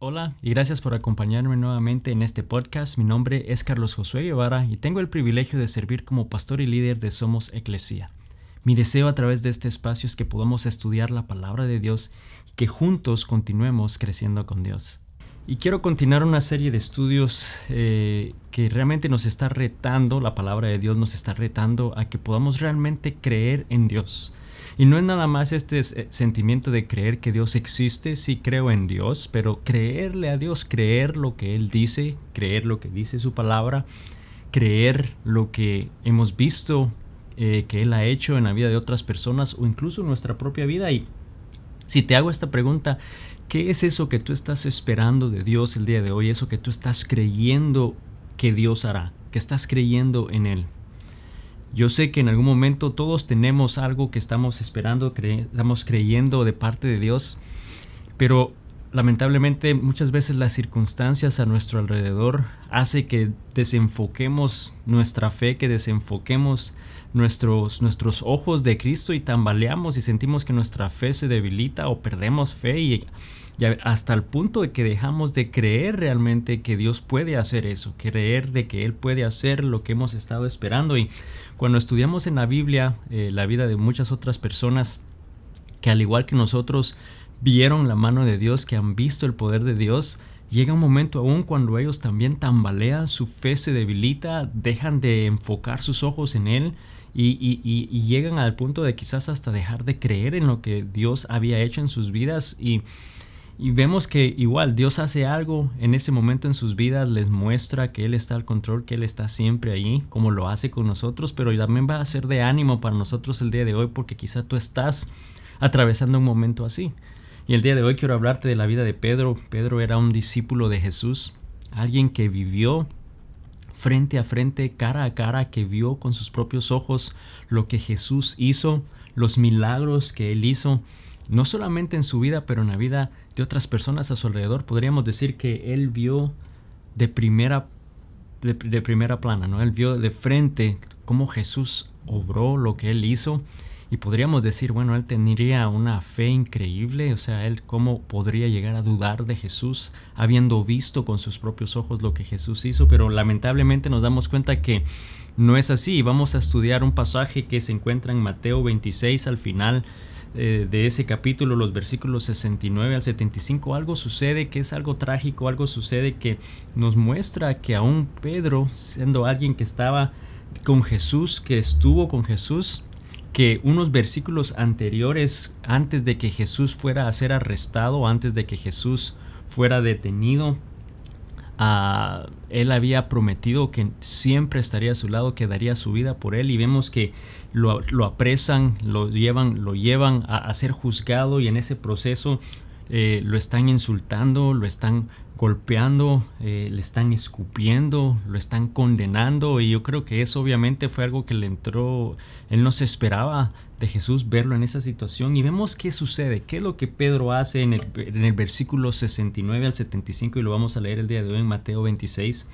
Hola y gracias por acompañarme nuevamente en este podcast. Mi nombre es Carlos Josué Guevara y tengo el privilegio de servir como pastor y líder de Somos Eclesia. Mi deseo a través de este espacio es que podamos estudiar la palabra de Dios y que juntos continuemos creciendo con Dios. Y quiero continuar una serie de estudios que realmente nos está retando, la palabra de Dios nos está retando a que podamos realmente creer en Dios. Y no es nada más este sentimiento de creer que Dios existe, sí creo en Dios, pero creerle a Dios, creer lo que Él dice, creer lo que dice su palabra, creer lo que hemos visto que Él ha hecho en la vida de otras personas o incluso en nuestra propia vida. Y si te hago esta pregunta, ¿qué es eso que tú estás esperando de Dios el día de hoy? Eso que tú estás creyendo que Dios hará, que estás creyendo en Él. Yo sé que en algún momento todos tenemos algo que estamos esperando, estamos creyendo de parte de Dios, pero lamentablemente muchas veces las circunstancias a nuestro alrededor hace que desenfoquemos nuestra fe, que desenfoquemos nuestros ojos de Cristo y tambaleamos y sentimos que nuestra fe se debilita o perdemos fe y hasta el punto de que dejamos de creer realmente que Dios puede hacer eso, creer de que Él puede hacer lo que hemos estado esperando. Y cuando estudiamos en la Biblia la vida de muchas otras personas que al igual que nosotros vieron la mano de Dios, que han visto el poder de Dios, llega un momento aún cuando ellos también tambalean, su fe se debilita, dejan de enfocar sus ojos en Él y llegan al punto de quizás hasta dejar de creer en lo que Dios había hecho en sus vidas. Y vemos que igual Dios hace algo en ese momento en sus vidas, les muestra que Él está al control, que Él está siempre ahí, como lo hace con nosotros, pero también va a ser de ánimo para nosotros el día de hoy, porque quizá tú estás atravesando un momento así. Y el día de hoy quiero hablarte de la vida de Pedro. Pedro era un discípulo de Jesús, alguien que vivió frente a frente, cara a cara, que vio con sus propios ojos lo que Jesús hizo, los milagros que Él hizo, no solamente en su vida, pero en la vida de otras personas a su alrededor. Podríamos decir que Él vio de primera plana, ¿no? Él vio de frente cómo Jesús obró lo que Él hizo. Y podríamos decir, bueno, Él tendría una fe increíble, o sea, Él cómo podría llegar a dudar de Jesús habiendo visto con sus propios ojos lo que Jesús hizo, pero lamentablemente nos damos cuenta que no es así. Vamos a estudiar un pasaje que se encuentra en Mateo 26 al final de ese capítulo, los versículos 69 al 75, algo sucede que es algo trágico, algo sucede que nos muestra que aún Pedro, siendo alguien que estaba con Jesús, que estuvo con Jesús, que unos versículos anteriores, antes de que Jesús fuera a ser arrestado, antes de que Jesús fuera detenido, Él había prometido que siempre estaría a su lado, que daría su vida por Él, y vemos que lo apresan, lo llevan a ser juzgado, y en ese proceso lo están insultando, lo están golpeando, le están escupiendo, lo están condenando, y yo creo que eso obviamente fue algo que le entró. Él no se esperaba de Jesús verlo en esa situación, y vemos qué sucede, qué es lo que Pedro hace en el versículo 69 al 75, y lo vamos a leer el día de hoy en Mateo 26.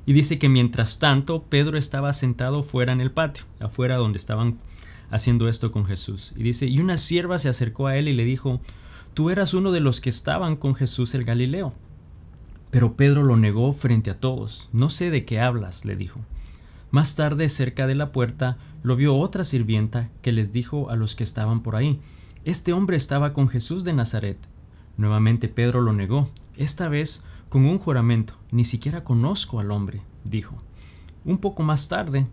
Y dice que mientras tanto Pedro estaba sentado fuera en el patio, afuera donde estaban haciendo esto con Jesús. Y dice, y una sierva se acercó a él y le dijo, tú eras uno de los que estaban con Jesús el Galileo. Pero Pedro lo negó frente a todos. No sé de qué hablas, le dijo. Más tarde, cerca de la puerta, lo vio otra sirvienta que les dijo a los que estaban por ahí, este hombre estaba con Jesús de Nazaret. Nuevamente Pedro lo negó, esta vez con un juramento. Ni siquiera conozco al hombre, dijo. Un poco más tarde,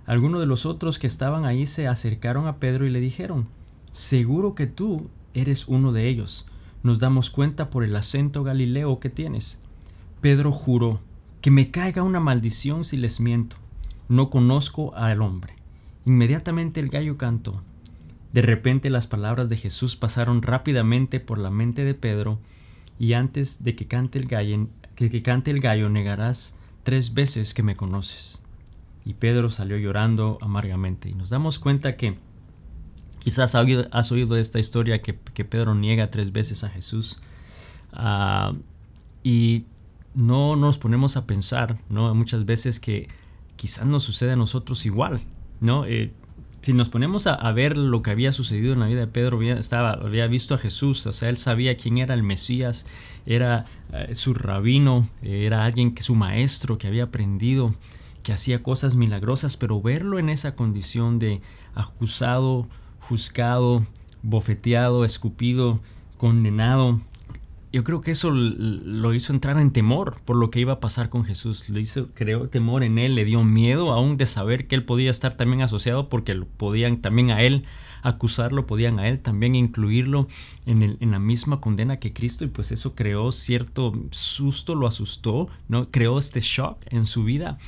algunos de los otros que estaban ahí se acercaron a Pedro y le dijeron, seguro que tú eres uno de ellos. Nos damos cuenta por el acento galileo que tienes. Pedro juró, que me caiga una maldición si les miento. No conozco al hombre. Inmediatamente el gallo cantó. De repente las palabras de Jesús pasaron rápidamente por la mente de Pedro, y antes de que cante el gallo negarás 3 veces que me conoces. Y Pedro salió llorando amargamente. Y nos damos cuenta que quizás has oído esta historia que Pedro niega 3 veces a Jesús. Y no nos ponemos a pensar, ¿no? Muchas veces que quizás nos sucede a nosotros igual, ¿no? si nos ponemos a ver lo que había sucedido en la vida de Pedro, había visto a Jesús, o sea, él sabía quién era el Mesías, era su rabino, era alguien que su maestro, que había aprendido, que hacía cosas milagrosas, pero verlo en esa condición de acusado, juzgado, bofeteado, escupido, condenado, yo creo que eso lo hizo entrar en temor por lo que iba a pasar con Jesús. Creó temor en él, le dio miedo aún de saber que él podía estar también asociado, porque podían también a él acusarlo, podían a él también incluirlo en la misma condena que Cristo, y pues eso creó cierto susto, lo asustó, ¿no? Creó este shock en su vida.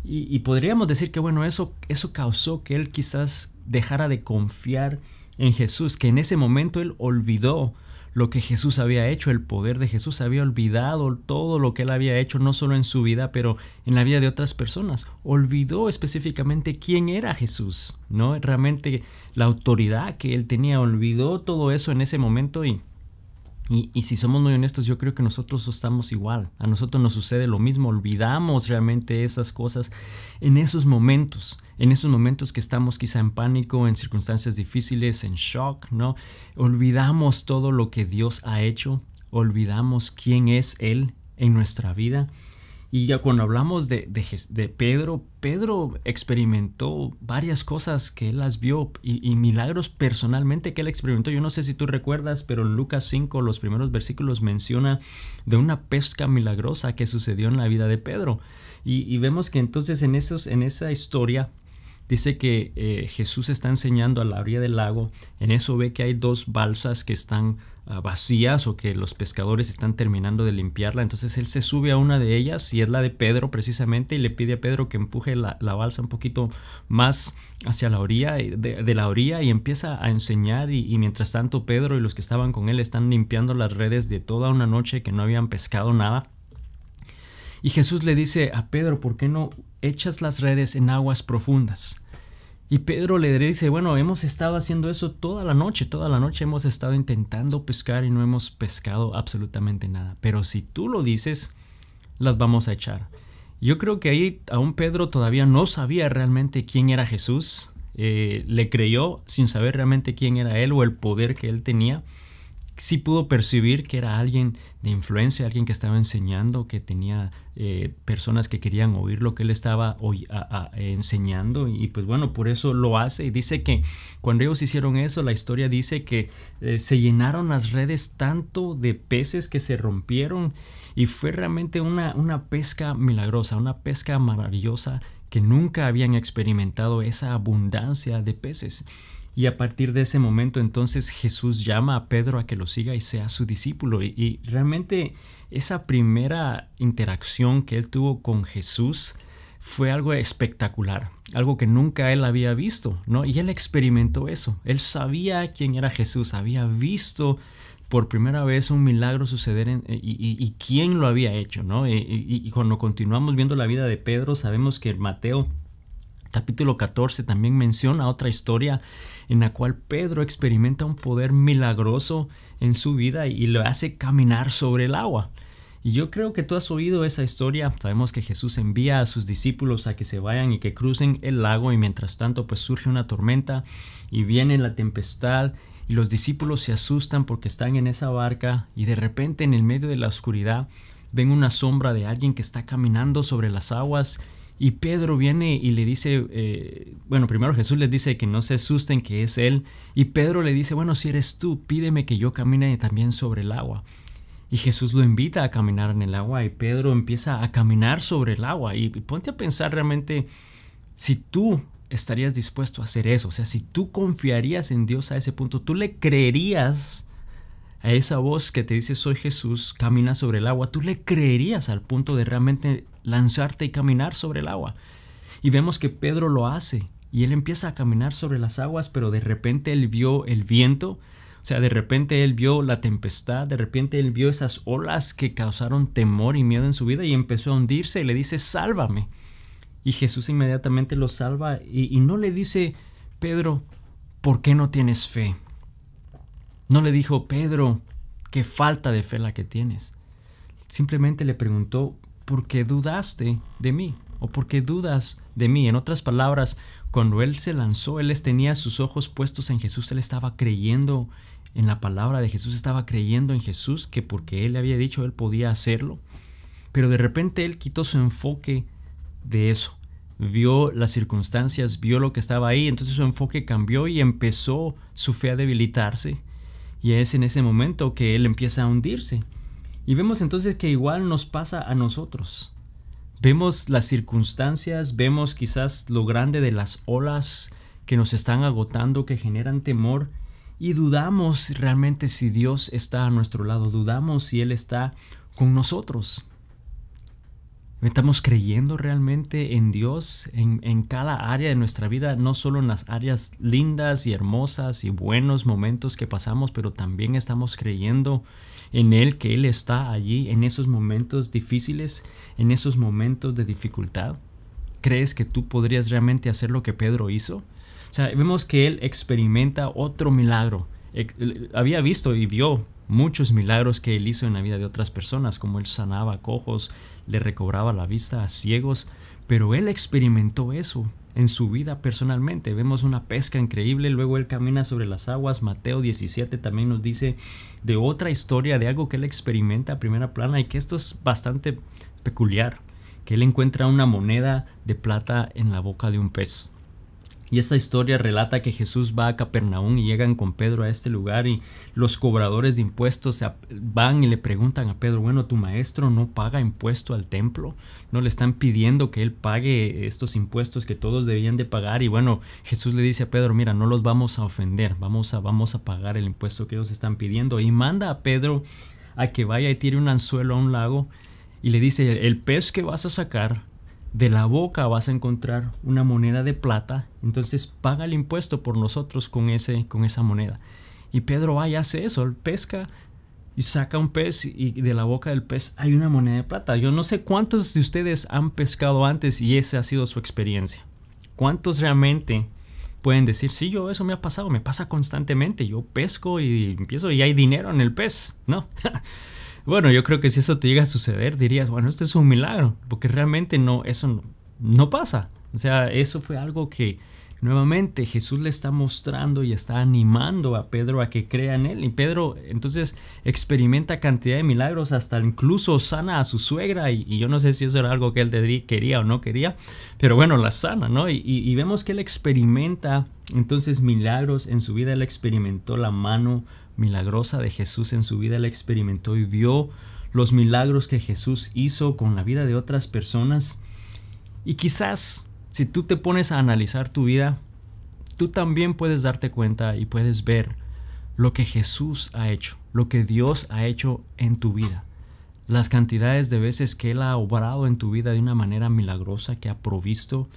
Y podríamos decir que bueno, eso causó que él quizás dejara de confiar en Jesús, que en ese momento él olvidó lo que Jesús había hecho, el poder de Jesús. Había olvidado todo lo que él había hecho, no solo en su vida, pero en la vida de otras personas. Olvidó específicamente quién era Jesús, ¿no? Realmente la autoridad que él tenía, olvidó todo eso en ese momento. Y si somos muy honestos, yo creo que nosotros estamos igual. A nosotros nos sucede lo mismo. Olvidamos realmente esas cosas en esos momentos que estamos quizá en pánico, en circunstancias difíciles, en shock, ¿no? Olvidamos todo lo que Dios ha hecho. Olvidamos quién es Él en nuestra vida. Y ya cuando hablamos de Pedro, Pedro experimentó varias cosas que él las vio y milagros personalmente que él experimentó. Yo no sé si tú recuerdas, pero en Lucas 5, los primeros versículos menciona de una pesca milagrosa que sucedió en la vida de Pedro. Y vemos que entonces en esa historia dice que Jesús está enseñando a la orilla del lago. En eso ve que hay dos balsas que están vacías, o que los pescadores están terminando de limpiarla. Entonces él se sube a una de ellas, y es la de Pedro precisamente, y le pide a Pedro que empuje la balsa un poquito más hacia la orilla, de la orilla, y empieza a enseñar. Y mientras tanto Pedro y los que estaban con él están limpiando las redes de toda una noche que no habían pescado nada. Y Jesús le dice a Pedro: ¿por qué no echas las redes en aguas profundas? Y Pedro le dice: bueno, hemos estado haciendo eso toda la noche hemos estado intentando pescar y no hemos pescado absolutamente nada. Pero si tú lo dices, las vamos a echar. Yo creo que ahí aún Pedro todavía no sabía realmente quién era Jesús. Le creyó sin saber realmente quién era él o el poder que él tenía. Sí pudo percibir que era alguien de influencia, alguien que estaba enseñando, que tenía personas que querían oír lo que él estaba enseñando, y pues bueno, por eso lo hace. Y dice que cuando ellos hicieron eso, la historia dice que se llenaron las redes tanto de peces que se rompieron, y fue realmente una pesca milagrosa, una pesca maravillosa, que nunca habían experimentado esa abundancia de peces. Y a partir de ese momento entonces Jesús llama a Pedro a que lo siga y sea su discípulo. Y realmente esa primera interacción que él tuvo con Jesús fue algo espectacular, algo que nunca él había visto, ¿no? Y él experimentó eso. Él sabía quién era Jesús, había visto por primera vez un milagro suceder y quién lo había hecho, ¿no? Y cuando continuamos viendo la vida de Pedro, sabemos que Mateo capítulo 14 también menciona otra historia en la cual Pedro experimenta un poder milagroso en su vida y lo hace caminar sobre el agua. Y yo creo que tú has oído esa historia. Sabemos que Jesús envía a sus discípulos a que se vayan y que crucen el lago, y mientras tanto pues surge una tormenta y viene la tempestad, y los discípulos se asustan porque están en esa barca, y de repente en el medio de la oscuridad ven una sombra de alguien que está caminando sobre las aguas. Y Pedro viene y le dice, primero Jesús les dice que no se asusten, que es él. Y Pedro le dice: bueno, si eres tú, pídeme que yo camine también sobre el agua. Y Jesús lo invita a caminar en el agua, y Pedro empieza a caminar sobre el agua. Y ponte a pensar realmente si tú estarías dispuesto a hacer eso. O sea, si tú confiarías en Dios a ese punto, tú le creerías a esa voz que te dice: soy Jesús, camina sobre el agua. Tú le creerías al punto de realmente lanzarte y caminar sobre el agua. Y vemos que Pedro lo hace, y él empieza a caminar sobre las aguas, pero de repente él vio el viento. O sea, de repente él vio la tempestad, de repente él vio esas olas que causaron temor y miedo en su vida, y empezó a hundirse, y le dice: sálvame. Y Jesús inmediatamente lo salva, y no le dice: Pedro, ¿por qué no tienes fe? No le dijo: Pedro, qué falta de fe la que tienes. Simplemente le preguntó: ¿por qué dudaste de mí? ¿O por qué dudas de mí? En otras palabras, cuando él se lanzó, él tenía sus ojos puestos en Jesús, él estaba creyendo en la palabra de Jesús, estaba creyendo en Jesús, que porque él le había dicho él podía hacerlo. Pero de repente él quitó su enfoque de eso. Vio las circunstancias, vio lo que estaba ahí, entonces su enfoque cambió y empezó su fe a debilitarse. Y es en ese momento que él empieza a hundirse. Y vemos entonces que igual nos pasa a nosotros. Vemos las circunstancias, vemos quizás lo grande de las olas que nos están agotando, que generan temor, y dudamos realmente si Dios está a nuestro lado, dudamos si Él está con nosotros. ¿Estamos creyendo realmente en Dios en cada área de nuestra vida? No solo en las áreas lindas y hermosas y buenos momentos que pasamos, pero también estamos creyendo en Él, que Él está allí en esos momentos difíciles, en esos momentos de dificultad. ¿Crees que tú podrías realmente hacer lo que Pedro hizo? O sea, vemos que él experimenta otro milagro. Había visto y vio muchos milagros que él hizo en la vida de otras personas, como él sanaba a cojos, le recobraba la vista a ciegos, pero él experimentó eso en su vida personalmente. Vemos una pesca increíble, luego él camina sobre las aguas. Mateo 17 también nos dice de otra historia, de algo que él experimenta a primera plana, y que esto es bastante peculiar, que él encuentra una moneda de plata en la boca de un pez. Y esta historia relata que Jesús va a Capernaum y llegan con Pedro a este lugar, y los cobradores de impuestos van y le preguntan a Pedro: bueno, ¿tu maestro no paga impuesto al templo? ¿No le están pidiendo que él pague estos impuestos que todos debían de pagar? Y bueno, Jesús le dice a Pedro: mira, no los vamos a ofender, vamos a pagar el impuesto que ellos están pidiendo. Y manda a Pedro a que vaya y tire un anzuelo a un lago, y le dice: el pez que vas a sacar, de la boca vas a encontrar una moneda de plata, entonces paga el impuesto por nosotros con esa moneda. Y Pedro va y hace eso, él pesca y saca un pez, y de la boca del pez hay una moneda de plata. Yo no sé cuántos de ustedes han pescado antes y esa ha sido su experiencia. ¿Cuántos realmente pueden decir: sí, eso me ha pasado, me pasa constantemente, yo pesco y empiezo y hay dinero en el pez? No. Bueno, yo creo que si eso te llega a suceder, dirías: bueno, esto es un milagro, porque realmente eso no pasa. O sea, eso fue algo que nuevamente Jesús le está mostrando y está animando a Pedro a que crea en él. Y Pedro entonces experimenta cantidad de milagros, hasta incluso sana a su suegra, y yo no sé si eso era algo que él quería o no quería, pero bueno, la sana, ¿no? Y vemos que él experimenta entonces milagros en su vida. Él experimentó la mano milagrosa de Jesús en su vida, él experimentó y vio los milagros que Jesús hizo con la vida de otras personas. Y quizás si tú te pones a analizar tu vida, tú también puedes darte cuenta y puedes ver lo que Jesús ha hecho, lo que Dios ha hecho en tu vida, las cantidades de veces que Él ha obrado en tu vida de una manera milagrosa, que ha provisto,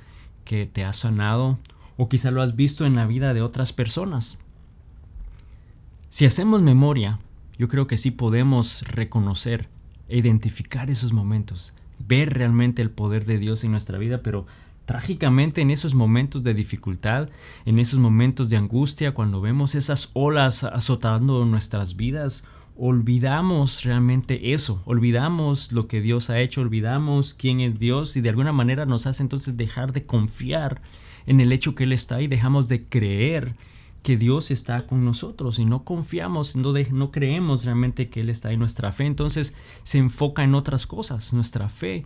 que te ha sanado, o quizá lo has visto en la vida de otras personas. Si hacemos memoria, yo creo que sí podemos reconocer e identificar esos momentos, ver realmente el poder de Dios en nuestra vida, pero trágicamente en esos momentos de dificultad, en esos momentos de angustia, cuando vemos esas olas azotando nuestras vidas, olvidamos realmente eso, olvidamos lo que Dios ha hecho, olvidamos quién es Dios, y de alguna manera nos hace entonces dejar de confiar en el hecho que Él está ahí, dejamos de creer que Dios está con nosotros y no confiamos, no creemos realmente que Él está ahí. Nuestra fe entonces se enfoca en otras cosas, nuestra fe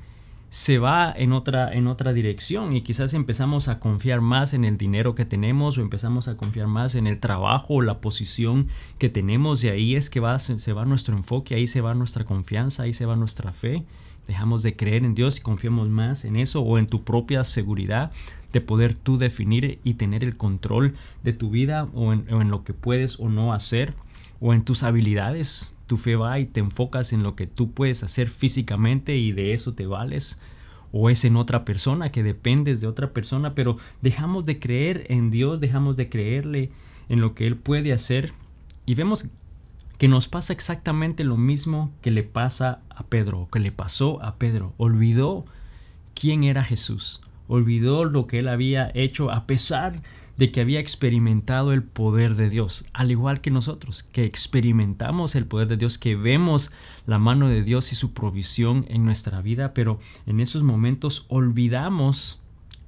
se va en otra dirección, y quizás empezamos a confiar más en el dinero que tenemos, o empezamos a confiar más en el trabajo o la posición que tenemos, y ahí es que se va nuestro enfoque, ahí se va nuestra confianza, ahí se va nuestra fe. Dejamos de creer en Dios y confiamos más en eso, o en tu propia seguridad de poder tú definir y tener el control de tu vida, o en lo que puedes o no hacer, o en tus habilidades. Tu fe va y te enfocas en lo que tú puedes hacer físicamente y de eso te vales, o es en otra persona, que dependes de otra persona, pero dejamos de creer en Dios, dejamos de creerle en lo que Él puede hacer, y vemos que nos pasa exactamente lo mismo que le pasa a Pedro, que le pasó a Pedro. Olvidó quién era Jesús, olvidó lo que Él había hecho, a pesar de que había experimentado el poder de Dios, al igual que nosotros, que experimentamos el poder de Dios, que vemos la mano de Dios y su provisión en nuestra vida, pero en esos momentos olvidamos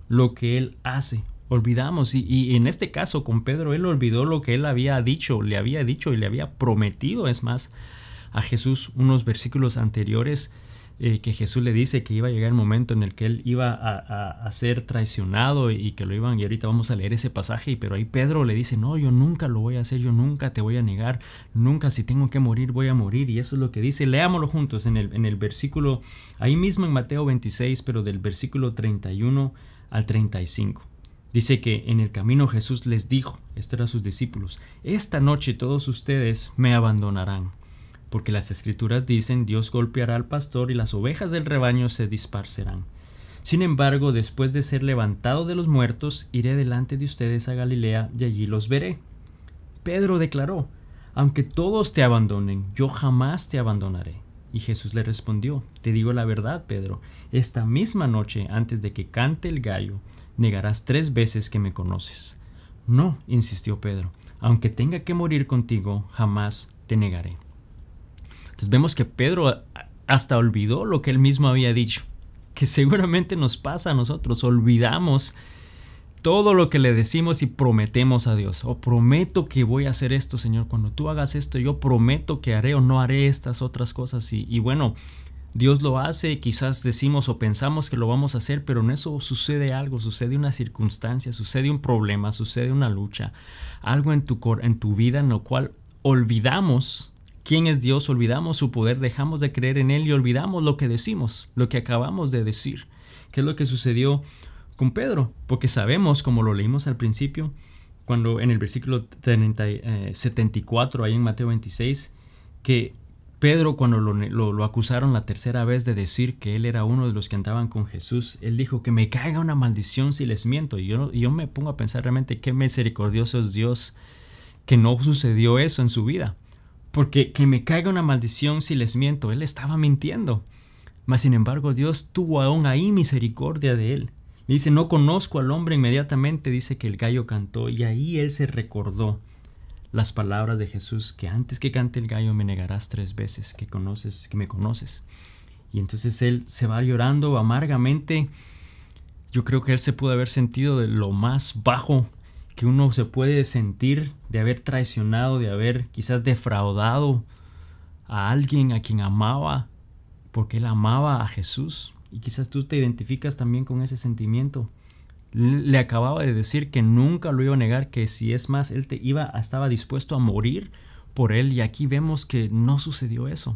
lo que Él hace, olvidamos, y en este caso con Pedro, él olvidó lo que él había dicho y le había prometido, es más, a Jesús unos versículos anteriores, que Jesús le dice que iba a llegar el momento en el que él iba a ser traicionado y que lo iban, y ahorita vamos a leer ese pasaje, pero ahí Pedro le dice, no, yo nunca lo voy a hacer, yo nunca te voy a negar, nunca, si tengo que morir voy a morir, y eso es lo que dice. Leámoslo juntos en el versículo, ahí mismo en Mateo 26, pero del versículo 31 al 35. Dice que en el camino Jesús les dijo, esto era a sus discípulos, esta noche todos ustedes me abandonarán. Porque las escrituras dicen, Dios golpeará al pastor y las ovejas del rebaño se dispersarán. Sin embargo, después de ser levantado de los muertos, iré delante de ustedes a Galilea y allí los veré. Pedro declaró, aunque todos te abandonen, yo jamás te abandonaré. Y Jesús le respondió, te digo la verdad, Pedro, esta misma noche, antes de que cante el gallo, negarás 3 veces que me conoces. No, insistió Pedro, aunque tenga que morir contigo, jamás te negaré. Entonces vemos que Pedro hasta olvidó lo que él mismo había dicho, que seguramente nos pasa a nosotros, olvidamos todo lo que le decimos y prometemos a Dios. Prometo que voy a hacer esto, Señor, cuando tú hagas esto, yo prometo que haré o no haré estas otras cosas. Y bueno, Dios lo hace, quizás decimos o pensamos que lo vamos a hacer, pero en eso sucede algo, sucede una circunstancia, sucede un problema, sucede una lucha, algo en tu vida en lo cual olvidamos quién es Dios, olvidamos su poder, dejamos de creer en Él y olvidamos lo que decimos, lo que acabamos de decir. ¿Qué es lo que sucedió con Pedro? Porque sabemos, como lo leímos al principio, cuando en el versículo 74, ahí en Mateo 26, que Pedro, cuando lo acusaron la tercera vez de decir que él era uno de los que andaban con Jesús, él dijo que me caiga una maldición si les miento. Y yo me pongo a pensar realmente qué misericordioso es Dios que no sucedió eso en su vida. Porque que me caiga una maldición si les miento, él estaba mintiendo. Mas sin embargo Dios tuvo aún ahí misericordia de él. Le dice, no conozco al hombre. Inmediatamente dice que el gallo cantó y ahí él se recordó las palabras de Jesús, que antes que cante el gallo me negarás 3 veces que me conoces. Y entonces él se va llorando amargamente. Yo creo que él se pudo haber sentido de lo más bajo que uno se puede sentir, de haber traicionado, de haber quizás defraudado a alguien a quien amaba, porque él amaba a Jesús. Y quizás tú te identificas también con ese sentimiento. Le acababa de decir que nunca lo iba a negar, que si es más, él estaba dispuesto a morir por él, y aquí vemos que no sucedió eso.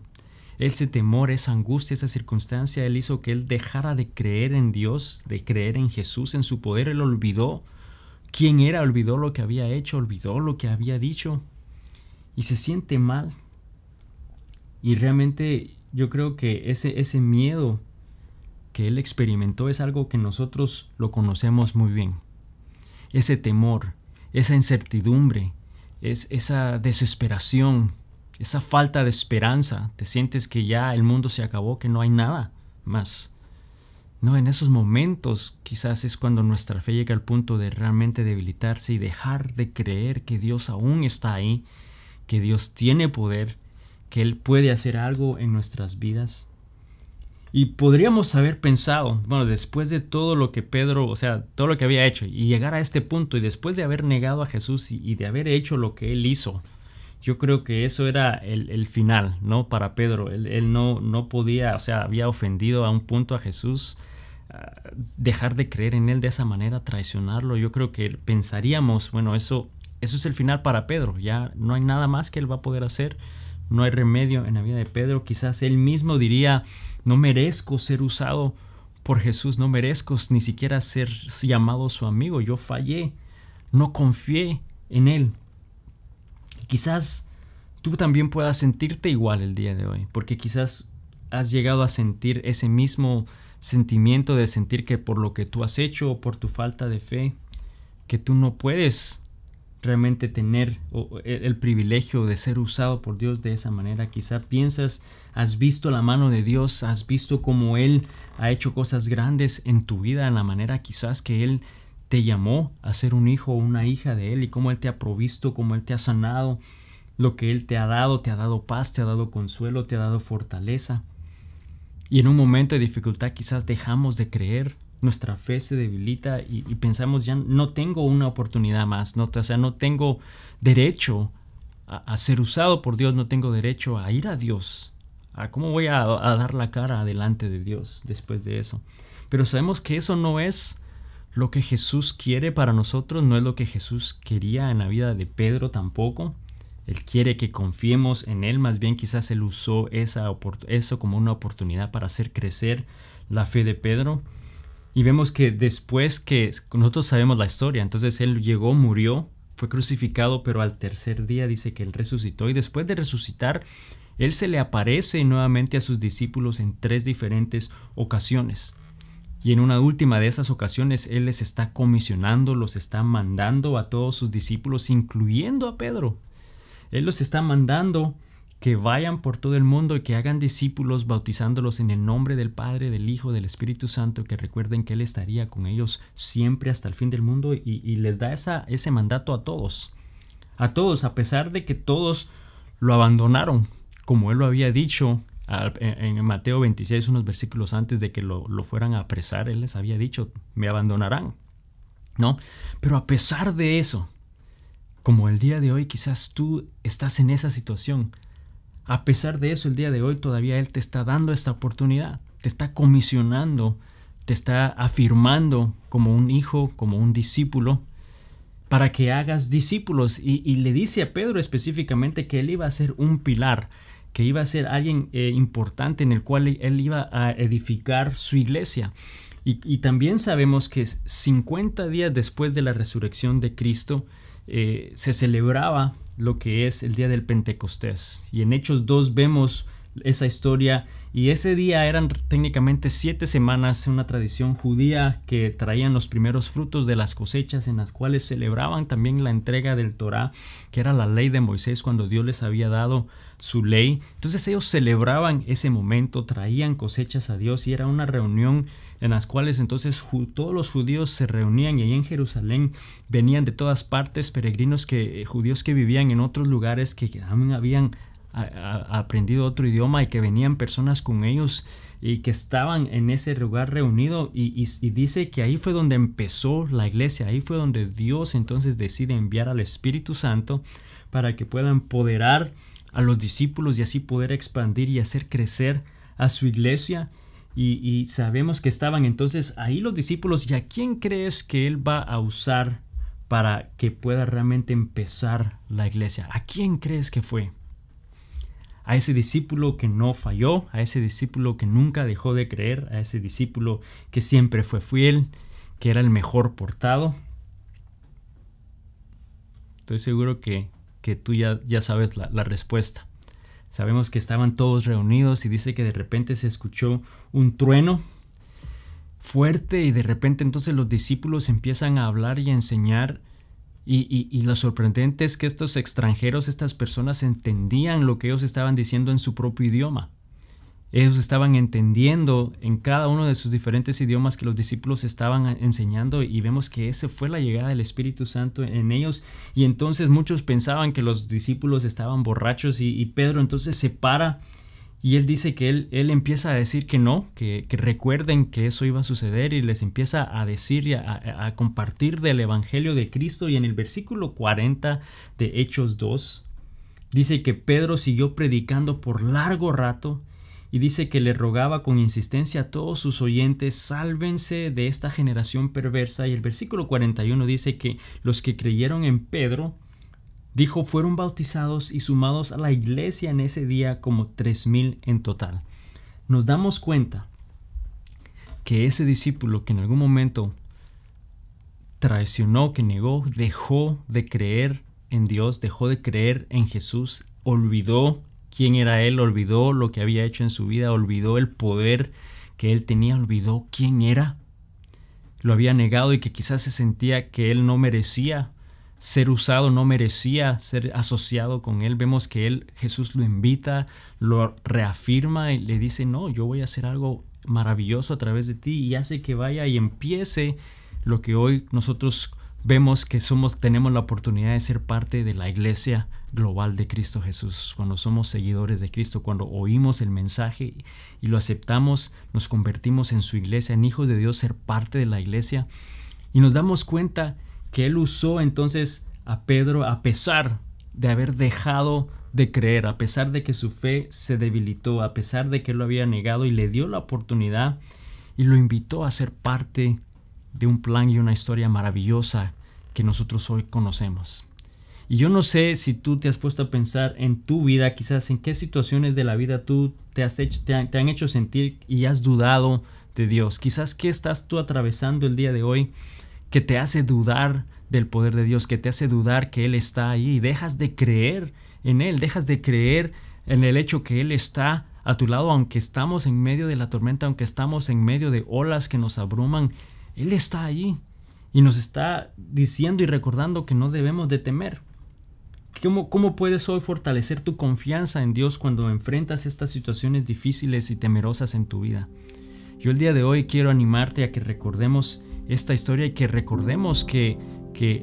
Ese temor, esa angustia, esa circunstancia, él hizo que él dejara de creer en Dios, de creer en Jesús, en su poder. Él olvidó quién era, olvidó lo que había hecho, olvidó lo que había dicho y se siente mal. Y realmente yo creo que ese miedo que él experimentó es algo que nosotros lo conocemos muy bien. Ese temor, esa incertidumbre, esa desesperación, esa falta de esperanza. Te sientes que ya el mundo se acabó, que no hay nada más. No, en esos momentos quizás es cuando nuestra fe llega al punto de realmente debilitarse y dejar de creer que Dios aún está ahí, que Dios tiene poder, que Él puede hacer algo en nuestras vidas. Y podríamos haber pensado, bueno, después de todo lo que Pedro, o sea, todo lo que había hecho, y llegar a este punto, y después de haber negado a Jesús y de haber hecho lo que Él hizo, yo creo que eso era el final, ¿no? Para Pedro. Él no podía, o sea, había ofendido a un punto a Jesús. Dejar de creer en Él de esa manera, traicionarlo, yo creo que pensaríamos, bueno, eso es el final para Pedro, ya no hay nada más que Él va a poder hacer, no hay remedio en la vida de Pedro. Quizás él mismo diría, no merezco ser usado por Jesús, no merezco ni siquiera ser llamado su amigo, yo fallé, no confié en Él. Quizás tú también puedas sentirte igual el día de hoy, porque quizás has llegado a sentir ese mismo sentimiento de sentir que por lo que tú has hecho o por tu falta de fe, que tú no puedes realmente tener el privilegio de ser usado por Dios de esa manera. Quizá piensas, has visto la mano de Dios, has visto cómo Él ha hecho cosas grandes en tu vida, en la manera quizás que Él te llamó a ser un hijo o una hija de Él y cómo Él te ha provisto, cómo Él te ha sanado, lo que Él te ha dado paz, te ha dado consuelo, te ha dado fortaleza. Y en un momento de dificultad quizás dejamos de creer, nuestra fe se debilita y pensamos ya no tengo una oportunidad más, no tengo derecho a ser usado por Dios, no tengo derecho a ir a Dios. ¿Cómo voy a dar la cara delante de Dios después de eso? Pero sabemos que eso no es lo que Jesús quiere para nosotros, no es lo que Jesús quería en la vida de Pedro tampoco. Él quiere que confiemos en Él, más bien quizás Él usó eso como una oportunidad para hacer crecer la fe de Pedro. Y vemos que después que nosotros sabemos la historia, entonces Él llegó, murió, fue crucificado, pero al tercer día dice que Él resucitó, y después de resucitar, Él se le aparece nuevamente a sus discípulos en 3 diferentes ocasiones. Y en una última de esas ocasiones Él les está comisionando, los está mandando a todos sus discípulos, incluyendo a Pedro. Él los está mandando que vayan por todo el mundo y que hagan discípulos, bautizándolos en el nombre del Padre, del Hijo, del Espíritu Santo, que recuerden que Él estaría con ellos siempre hasta el fin del mundo, y les da ese mandato a todos, a pesar de que todos lo abandonaron, como Él lo había dicho en Mateo 26, unos versículos antes de que lo fueran a apresar. Él les había dicho, me abandonarán, ¿no? Pero a pesar de eso, como el día de hoy quizás tú estás en esa situación, a pesar de eso el día de hoy todavía Él te está dando esta oportunidad, te está comisionando, te está afirmando como un hijo, como un discípulo, para que hagas discípulos, y le dice a Pedro específicamente que Él iba a ser un pilar, que iba a ser alguien importante en el cual Él iba a edificar su iglesia. Y también sabemos que 50 días después de la resurrección de Cristo se celebraba lo que es el día del Pentecostés, y en Hechos 2 vemos esa historia, y ese día eran técnicamente 7 semanas, una tradición judía que traían los primeros frutos de las cosechas, en las cuales celebraban también la entrega del Torá, que era la ley de Moisés cuando Dios les había dado su ley. Entonces ellos celebraban ese momento, traían cosechas a Dios, y era una reunión en las cuales entonces todos los judíos se reunían, y ahí en Jerusalén venían de todas partes peregrinos judíos que vivían en otros lugares, que también habían aprendido otro idioma, y que venían personas con ellos y que estaban en ese lugar reunido, y dice que ahí fue donde empezó la iglesia, ahí fue donde Dios entonces decide enviar al Espíritu Santo para que pueda empoderar a los discípulos y así poder expandir y hacer crecer a su iglesia. Y sabemos que estaban entonces ahí los discípulos. ¿Y a quién crees que Él va a usar para que pueda realmente empezar la iglesia? ¿A quién crees que fue? A ese discípulo que no falló, a ese discípulo que nunca dejó de creer, a ese discípulo que siempre fue fiel, que era el mejor portado. Estoy seguro que tú ya sabes la respuesta. Sabemos que estaban todos reunidos, y dice que de repente se escuchó un trueno fuerte, y de repente entonces los discípulos empiezan a hablar y a enseñar. Y lo sorprendente es que estos extranjeros, estas personas, entendían lo que ellos estaban diciendo en su propio idioma. Ellos estaban entendiendo en cada uno de sus diferentes idiomas que los discípulos estaban enseñando, y vemos que esa fue la llegada del Espíritu Santo en ellos. Y entonces muchos pensaban que los discípulos estaban borrachos, y Pedro entonces se para, y él dice que él empieza a decir que no, que recuerden que eso iba a suceder, y les empieza a decir y a compartir del Evangelio de Cristo. Y en el versículo 40 de Hechos 2 dice que Pedro siguió predicando por largo rato, y dice que le rogaba con insistencia a todos sus oyentes: sálvense de esta generación perversa. Y el versículo 41 dice que los que creyeron en Pedro, dijo, fueron bautizados y sumados a la iglesia en ese día como 3,000 en total. Nos damos cuenta que ese discípulo que en algún momento traicionó, que negó, dejó de creer en Dios, dejó de creer en Jesús, olvidó quién era Él, olvidó lo que había hecho en su vida, olvidó el poder que Él tenía, olvidó quién era. Lo había negado, y que quizás se sentía que Él no merecía ser usado, no merecía ser asociado con Él. Vemos que Jesús lo invita, lo reafirma y le dice: no, yo voy a hacer algo maravilloso a través de ti, y hace que vaya y empiece lo que hoy nosotros vemos que tenemos la oportunidad de ser parte de la iglesia global de Cristo Jesús. Cuando somos seguidores de Cristo, cuando oímos el mensaje y lo aceptamos, nos convertimos en su iglesia, en hijos de Dios, ser parte de la iglesia, y nos damos cuenta que Él usó entonces a Pedro a pesar de haber dejado de creer, a pesar de que su fe se debilitó, a pesar de que Él lo había negado, y le dio la oportunidad y lo invitó a ser parte de un plan y una historia maravillosa que nosotros hoy conocemos. Y yo no sé si tú te has puesto a pensar en tu vida, quizás en qué situaciones de la vida tú te han hecho sentir y has dudado de Dios. Quizás qué estás tú atravesando el día de hoy que te hace dudar del poder de Dios, que te hace dudar que Él está ahí, y dejas de creer en Él, dejas de creer en el hecho que Él está a tu lado, aunque estamos en medio de la tormenta, aunque estamos en medio de olas que nos abruman. Él está allí y nos está diciendo y recordando que no debemos de temer. ¿Cómo puedes hoy fortalecer tu confianza en Dios cuando enfrentas estas situaciones difíciles y temerosas en tu vida? Yo el día de hoy quiero animarte a que recordemos esta historia y que recordemos que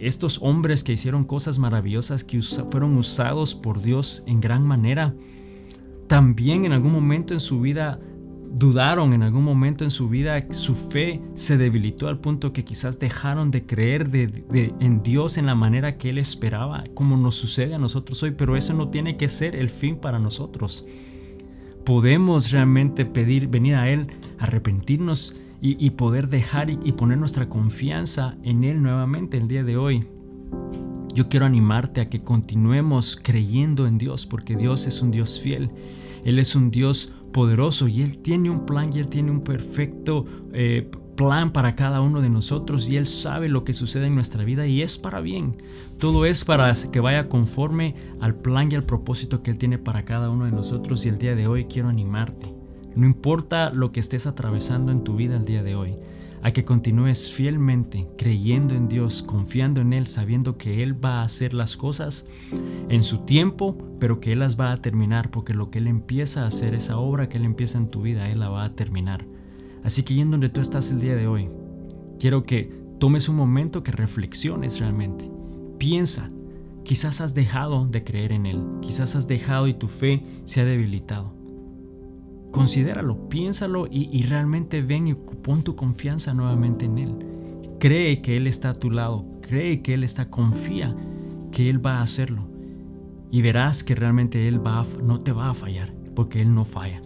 estos hombres que hicieron cosas maravillosas, que fueron usados por Dios en gran manera, también en algún momento en su vida dudaron, en algún momento en su vida su fe se debilitó al punto que quizás dejaron de creer en Dios en la manera que Él esperaba, como nos sucede a nosotros hoy. Pero eso no tiene que ser el fin para nosotros. Podemos realmente venir a Él, arrepentirnos y poder dejar y poner nuestra confianza en Él nuevamente el día de hoy. Yo quiero animarte a que continuemos creyendo en Dios, porque Dios es un Dios fiel. Él es un Dios poderoso y Él tiene un plan y Él tiene un perfecto plan para cada uno de nosotros, y Él sabe lo que sucede en nuestra vida y es para bien. Todo es para que vaya conforme al plan y al propósito que Él tiene para cada uno de nosotros. Y el día de hoy quiero animarte, no importa lo que estés atravesando en tu vida el día de hoy, a que continúes fielmente creyendo en Dios, confiando en Él, sabiendo que Él va a hacer las cosas en su tiempo, pero que Él las va a terminar, porque lo que Él empieza a hacer, esa obra que Él empieza en tu vida, Él la va a terminar. Así que, en donde tú estás el día de hoy, quiero que tomes un momento, que reflexiones realmente. Piensa, quizás has dejado de creer en Él, quizás has dejado y tu fe se ha debilitado. Considéralo, piénsalo y realmente ven y pon tu confianza nuevamente en Él. Cree que Él está a tu lado, confía que Él va a hacerlo, y verás que realmente Él no te va a fallar, porque Él no falla.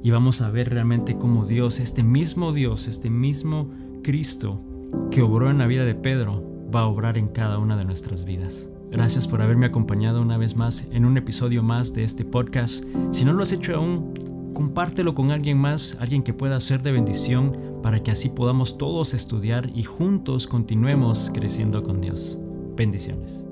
Y vamos a ver realmente cómo Dios, este mismo Cristo que obró en la vida de Pedro, va a obrar en cada una de nuestras vidas. Gracias por haberme acompañado una vez más en un episodio más de este podcast. Si no lo has hecho aún, compártelo con alguien más, alguien que pueda ser de bendición, para que así podamos todos estudiar y juntos continuemos creciendo con Dios. Bendiciones.